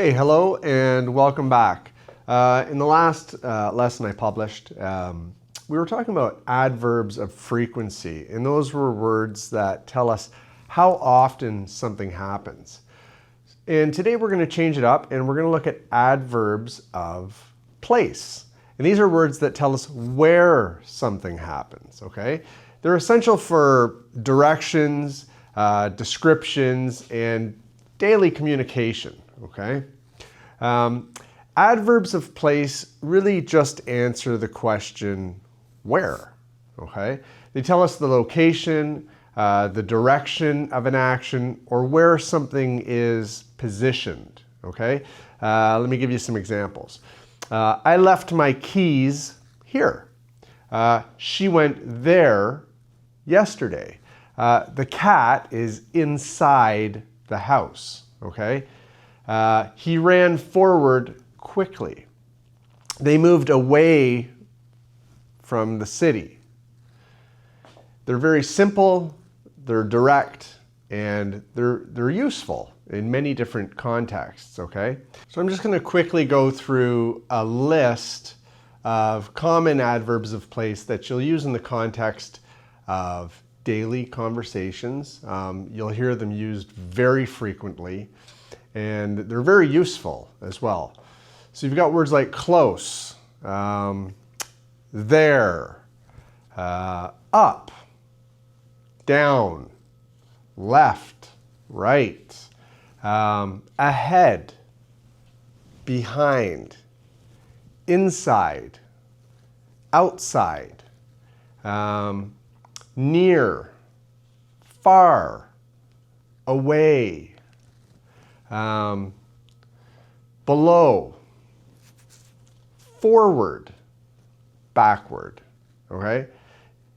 Okay, hello and welcome back. In the last lesson I published, we were talking about adverbs of frequency, and those were words that tell us how often something happens. And today we're going to change it up and we're going to look at adverbs of place. And these are words that tell us where something happens, okay? They're essential for directions, descriptions, and daily communication, okay? Adverbs of place really just answer the question, where, okay? They tell us the location, the direction of an action, or where something is positioned, okay? Let me give you some examples. I left my keys here. She went there yesterday. The cat is inside the house, okay? He ran forward quickly. They moved away from the city. They're very simple, they're direct, and they're useful in many different contexts, okay? So I'm just going to quickly go through a list of common adverbs of place that you'll use in the context of daily conversations. You'll hear them used very frequently, and they're very useful as well. So you've got words like close, there, up, down, left, right, ahead, behind, inside, outside, near, far, away, below, forward, backward, okay?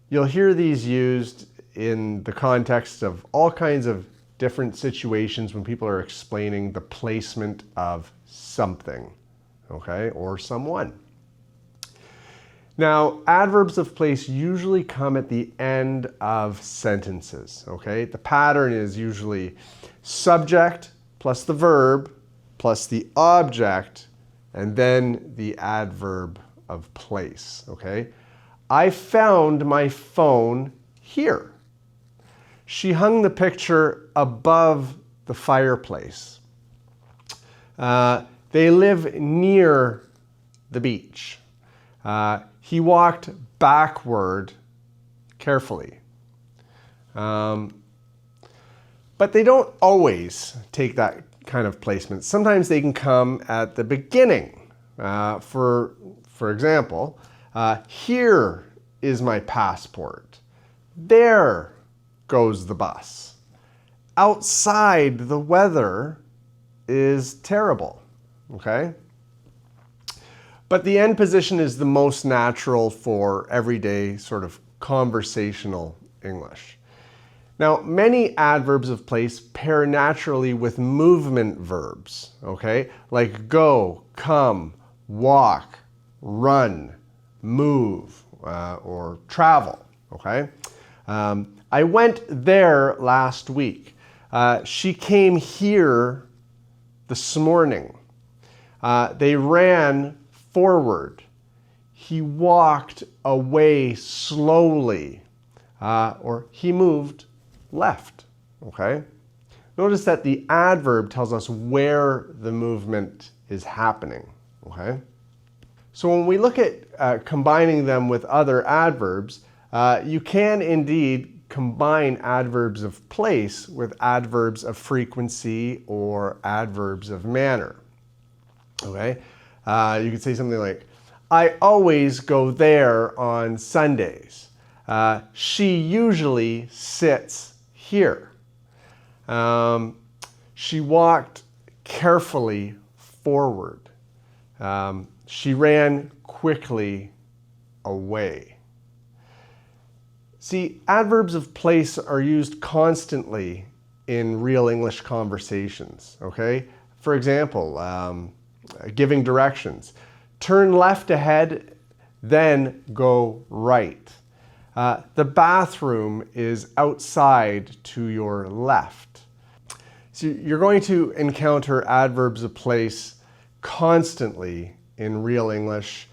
You'll hear these used in the context of all kinds of different situations when people are explaining the placement of something, okay, or someone. Now, adverbs of place usually come at the end of sentences, okay? The pattern is usually subject plus the verb plus the object and then the adverb of place, okay? I found my phone here. She hung the picture above the fireplace. They live near the beach. He walked backward carefully. But they don't always take that kind of placement. Sometimes they can come at the beginning. For example, here is my passport. There goes the bus. Outside, the weather is terrible, okay? But the end position is the most natural for everyday sort of conversational English. Now, many adverbs of place pair naturally with movement verbs, okay? Like go, come, walk, run, move, or travel, okay? I went there last week. She came here this morning. They ran forward. He walked away slowly, or he moved left, okay? Notice that the adverb tells us where the movement is happening, okay? So when we look at combining them with other adverbs, you can indeed combine adverbs of place with adverbs of frequency or adverbs of manner, okay? You could say something like, I always go there on Sundays. She usually sits here. She walked carefully forward. She ran quickly away. See, adverbs of place are used constantly in real English conversations, okay? For example, giving directions. Turn left ahead, then go right. The bathroom is outside to your left. So you're going to encounter adverbs of place constantly in real English,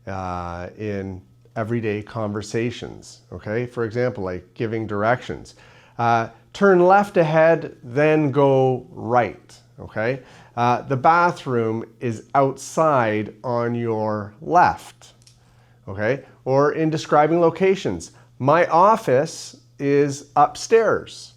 in everyday conversations, okay? For example, like giving directions. Turn left ahead, then go right, okay? The bathroom is outside on your left, okay? Or in describing locations, my office is upstairs.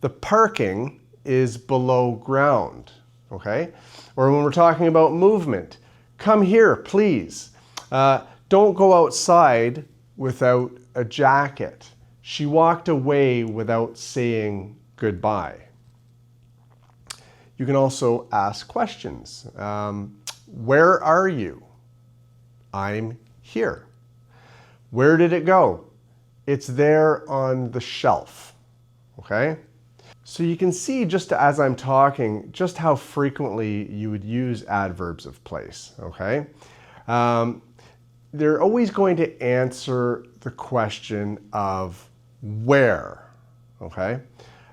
The parking is below ground, okay? Or when we're talking about movement, come here, please. Don't go outside without a jacket. She walked away without saying goodbye. You can also ask questions. Where are you? I'm here. Where did it go? It's there on the shelf, okay? So you can see just as I'm talking, just how frequently you would use adverbs of place, okay? They're always going to answer the question of where, okay?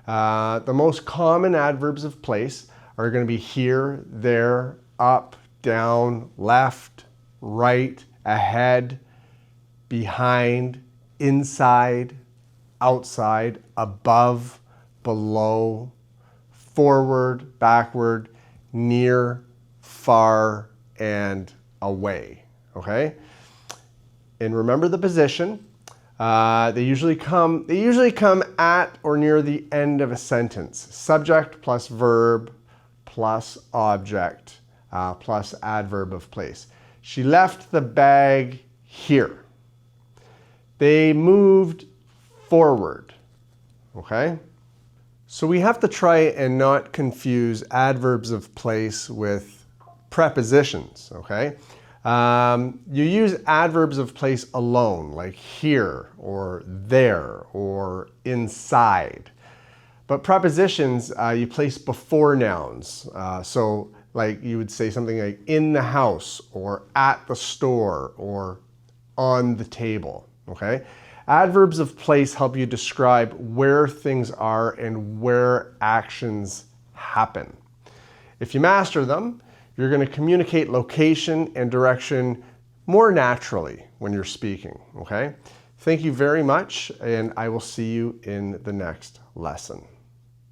The most common adverbs of place are going to be here, there, up, down, left, right, ahead, behind, inside, outside, above, below, forward, backward, near, far, and away, okay? And remember the position. They usually come at or near the end of a sentence. Subject plus verb plus object plus adverb of place. She left the bag here. They moved forward, okay? So we have to try and not confuse adverbs of place with prepositions, okay? You use adverbs of place alone, like here or there or inside. But prepositions you place before nouns. So like you would say something like in the house or at the store or on the table, okay? Adverbs of place help you describe where things are and where actions happen. If you master them, you're going to communicate location and direction more naturally when you're speaking, okay? Thank you very much, and I will see you in the next lesson.